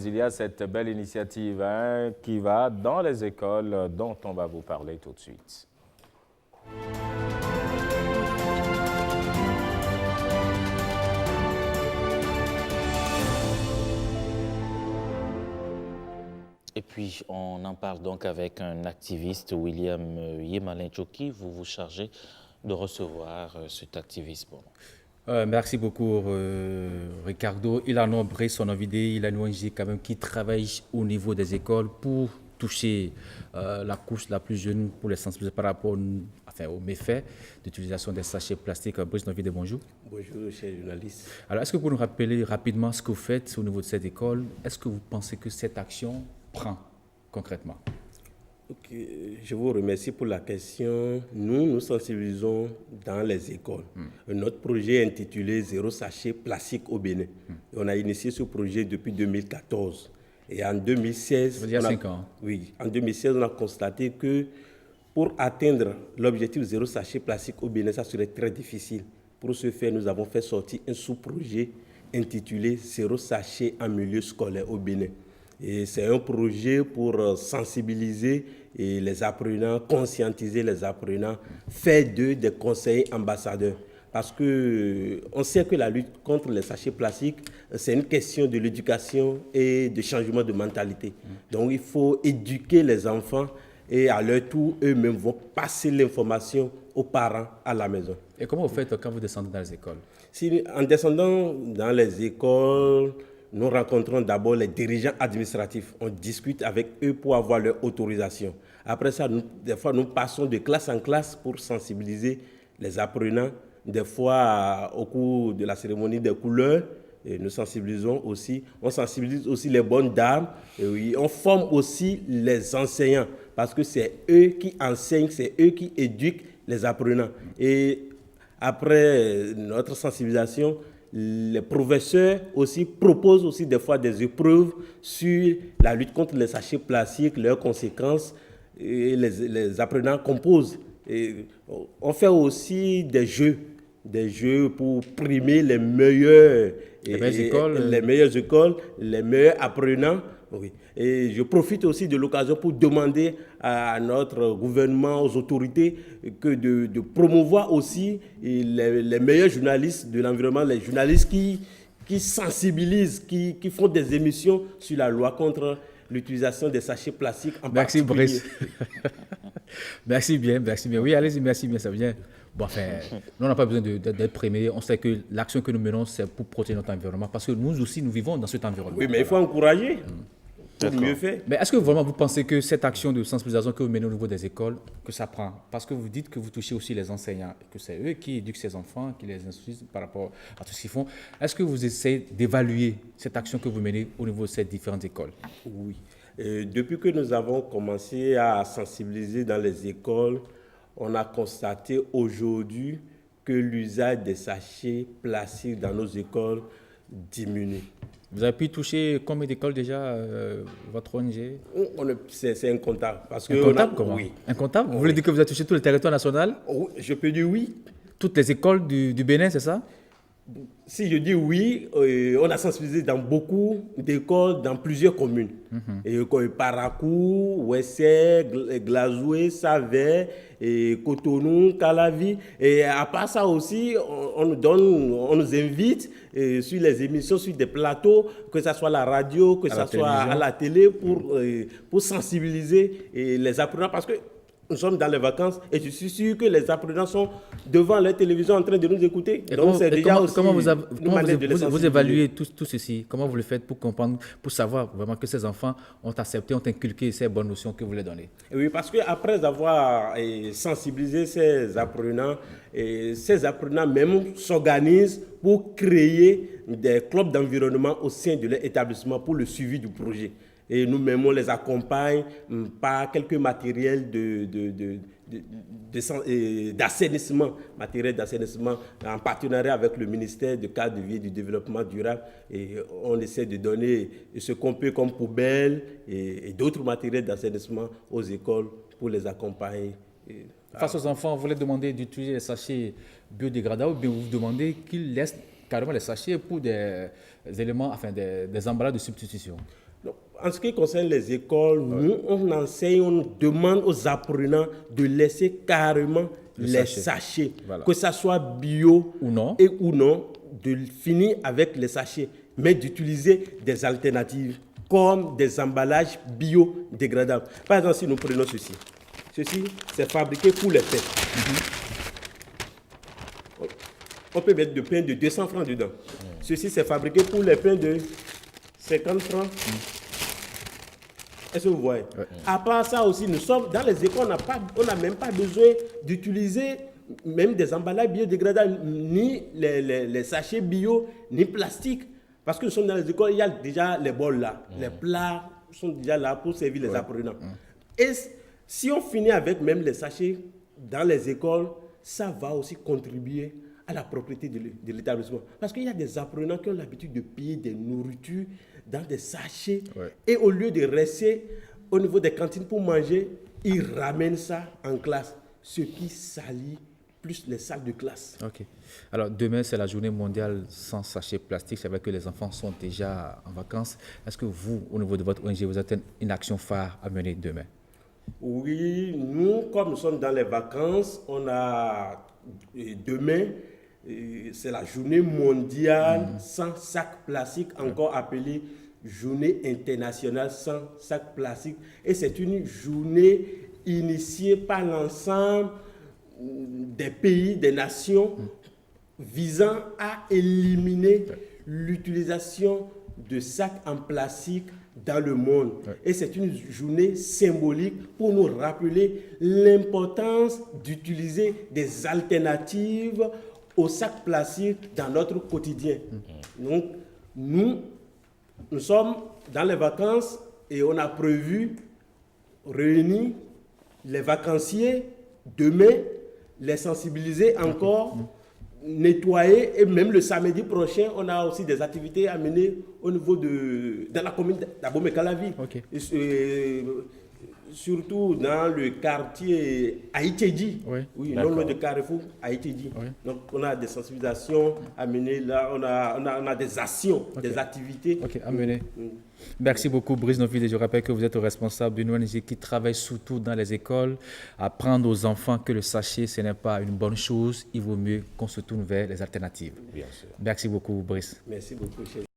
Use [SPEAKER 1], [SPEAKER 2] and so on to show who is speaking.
[SPEAKER 1] il y a cette belle initiative qui va dans les écoles dont on va vous parler tout de suite.
[SPEAKER 2] Et puis, on en parle donc avec un activiste, William Yemalin-Djoki. Vous vous chargez de recevoir cet activiste.
[SPEAKER 3] Merci beaucoup, Ricardo. Il a nombré son invité, il a une ONG quand même qui travaille au niveau des écoles pour toucher la couche la plus jeune, pour les sensibiliser par rapport aux méfaits d'utilisation des sachets plastiques. Brice Novide, bonjour.
[SPEAKER 4] Bonjour, cher journaliste.
[SPEAKER 3] Alors, est-ce que vous pouvez nous rappeler rapidement ce que vous faites au niveau de cette école? Est-ce que vous pensez que cette action prend concrètement?
[SPEAKER 4] Je vous remercie pour la question. Nous sensibilisons dans les écoles. Notre projet est intitulé Zéro sachet plastique au Bénin. On a initié ce projet depuis 2014. Et en 2016,
[SPEAKER 3] ça veut dire 5 ans.
[SPEAKER 4] Oui, en 2016, on a constaté que pour atteindre l'objectif Zéro sachet plastique au Bénin, ça serait très difficile. Pour ce faire, nous avons fait sortir un sous-projet intitulé Zéro sachet en milieu scolaire au Bénin. Et c'est un projet pour sensibiliser les apprenants, conscientiser les apprenants, faire d'eux des conseillers ambassadeurs. Parce qu'on sait que la lutte contre les sachets plastiques, c'est une question de l'éducation et de changement de mentalité. Donc il faut éduquer les enfants et à leur tour, eux-mêmes vont passer l'information aux parents à la maison.
[SPEAKER 3] Et comment vous faites quand vous descendez dans les écoles?
[SPEAKER 4] En descendant dans les écoles, nous rencontrons d'abord les dirigeants administratifs. On discute avec eux pour avoir leur autorisation. Après ça, des fois, nous passons de classe en classe pour sensibiliser les apprenants. Des fois, au cours de la cérémonie des couleurs, et nous sensibilisons aussi. On sensibilise aussi les bonnes dames. Et oui, on forme aussi les enseignants parce que c'est eux qui enseignent, c'est eux qui éduquent les apprenants. Et après notre sensibilisation, les professeurs aussi proposent aussi des fois des épreuves sur la lutte contre les sachets plastiques, leurs conséquences, et les apprenants composent. Et on fait aussi des jeux pour primer les meilleures écoles, les meilleurs apprenants. Oui. Et je profite aussi de l'occasion pour demander à notre gouvernement, aux autorités, de promouvoir aussi les meilleurs journalistes de l'environnement, les journalistes qui sensibilisent, qui font des émissions sur la loi contre l'utilisation des sachets plastiques en
[SPEAKER 3] particulier.
[SPEAKER 4] Merci, Brice.
[SPEAKER 3] Merci bien. Oui, allez-y, merci bien, ça vient. Bon, enfin, nous, on n'a pas besoin d'être primés. On sait que l'action que nous menons, c'est pour protéger notre environnement, parce que nous aussi, nous vivons dans cet environnement.
[SPEAKER 4] Oui, mais il faut encourager. Pour mieux faire.
[SPEAKER 3] Mais est-ce que vraiment vous pensez que cette action de sensibilisation que vous menez au niveau des écoles, que ça prend? Parce que vous dites que vous touchez aussi les enseignants, que c'est eux qui éduquent ces enfants, qui les instruisent par rapport à tout ce qu'ils font. Est-ce que vous essayez d'évaluer cette action que vous menez au niveau de ces différentes écoles?
[SPEAKER 4] Oui. Depuis que nous avons commencé à sensibiliser dans les écoles, on a constaté aujourd'hui que l'usage des sachets plastiques dans nos écoles diminue.
[SPEAKER 3] Vous avez pu toucher combien d'écoles déjà, votre ONG?
[SPEAKER 4] C'est incontable.
[SPEAKER 3] Incontable comment? Oui. Incontable? Vous voulez dire que vous avez touché tout le territoire national?
[SPEAKER 4] Oui, je peux dire oui.
[SPEAKER 3] Toutes les écoles du Bénin, c'est ça?
[SPEAKER 4] Si je dis oui, on a sensibilisé dans beaucoup d'écoles, dans plusieurs communes. Et Parakou, Ouessé, Glazoué, Savé, Cotonou, Calavi. Et à part ça aussi, on nous invite sur les émissions, sur des plateaux, que ce soit à la radio, que ce soit à la télé, pour sensibiliser les apprenants. Parce que nous sommes dans les vacances et je suis sûr que les apprenants sont devant la télévision en train de nous écouter.
[SPEAKER 3] Comment vous évaluez tout ceci? Comment vous le faites pour comprendre, pour savoir vraiment que ces enfants ont accepté, ont inculqué ces bonnes notions que vous les donnez?
[SPEAKER 4] Oui, parce qu'après avoir sensibilisé ces apprenants même s'organisent pour créer des clubs d'environnement au sein de leur établissement pour le suivi du projet. Et nous-mêmes, on les accompagne par quelques matériels d'assainissement, en partenariat avec le ministère du cadre de vie et du développement durable. Et on essaie de donner ce qu'on peut comme poubelle et d'autres matériels d'assainissement aux écoles pour les accompagner.
[SPEAKER 3] Face aux enfants, vous les demandez d'utiliser les sachets biodégradables ou bien vous demandez qu'ils laissent carrément les sachets pour des éléments, enfin des emballages de substitution?
[SPEAKER 4] Donc, en ce qui concerne les écoles, nous, on enseigne, on demande aux apprenants de laisser carrément les sachets.
[SPEAKER 3] Voilà.
[SPEAKER 4] Que ça soit bio
[SPEAKER 3] Ou non.
[SPEAKER 4] ou non, de finir avec les sachets, mais d'utiliser des alternatives comme des emballages biodégradables. Par exemple, si nous prenons ceci, c'est fabriqué pour les fêtes. On peut mettre du pain de 200 francs dedans. Ceci, c'est fabriqué pour les pains de 50 francs. Est-ce que vous voyez? À part ça aussi, nous sommes dans les écoles, on n'a même pas besoin d'utiliser même des emballages biodégradables, ni les sachets bio, ni plastique. Parce que nous sommes dans les écoles, il y a déjà les bols là. Les plats sont déjà là pour servir les apprenants. Et si on finit avec même les sachets dans les écoles, ça va aussi contribuer à la propriété de l'établissement. Parce qu'il y a des apprenants qui ont l'habitude de payer des nourritures dans des sachets. Et au lieu de rester au niveau des cantines pour manger, ils ramènent ça en classe. Ce qui salit plus les salles de classe.
[SPEAKER 3] Ok. Alors, demain, c'est la journée mondiale sans sachets plastiques. C'est vrai que les enfants sont déjà en vacances. Est-ce que vous, au niveau de votre ONG, vous avez une action phare à mener demain?
[SPEAKER 4] Oui, nous, comme nous sommes dans les vacances, on a demain, c'est la journée mondiale sans sac plastique, encore appelée journée internationale sans sac plastique. Et c'est une journée initiée par l'ensemble des pays, des nations, visant à éliminer l'utilisation de sacs en plastique dans le monde. Et c'est une journée symbolique pour nous rappeler l'importance d'utiliser des alternatives aux sacs plastiques dans notre quotidien. Donc, nous sommes dans les vacances et on a prévu réunir les vacanciers demain, les sensibiliser encore, nettoyer, et même le samedi prochain, on a aussi des activités à mener au niveau dans la commune d'Abomey-Calavi. Surtout dans le quartier Haïtidi, oui, non loin de Carrefour, Haïtidi. Donc on a des sensibilisations à mener là, on a des actions, des activités.
[SPEAKER 3] À mener. Merci beaucoup, Brice Novide. Je rappelle que vous êtes responsable d'une ONG qui travaille surtout dans les écoles, apprendre aux enfants que le sachet, ce n'est pas une bonne chose. Il vaut mieux qu'on se tourne vers les alternatives.
[SPEAKER 1] Bien sûr.
[SPEAKER 3] Merci beaucoup, Brice.
[SPEAKER 4] Merci beaucoup, chef.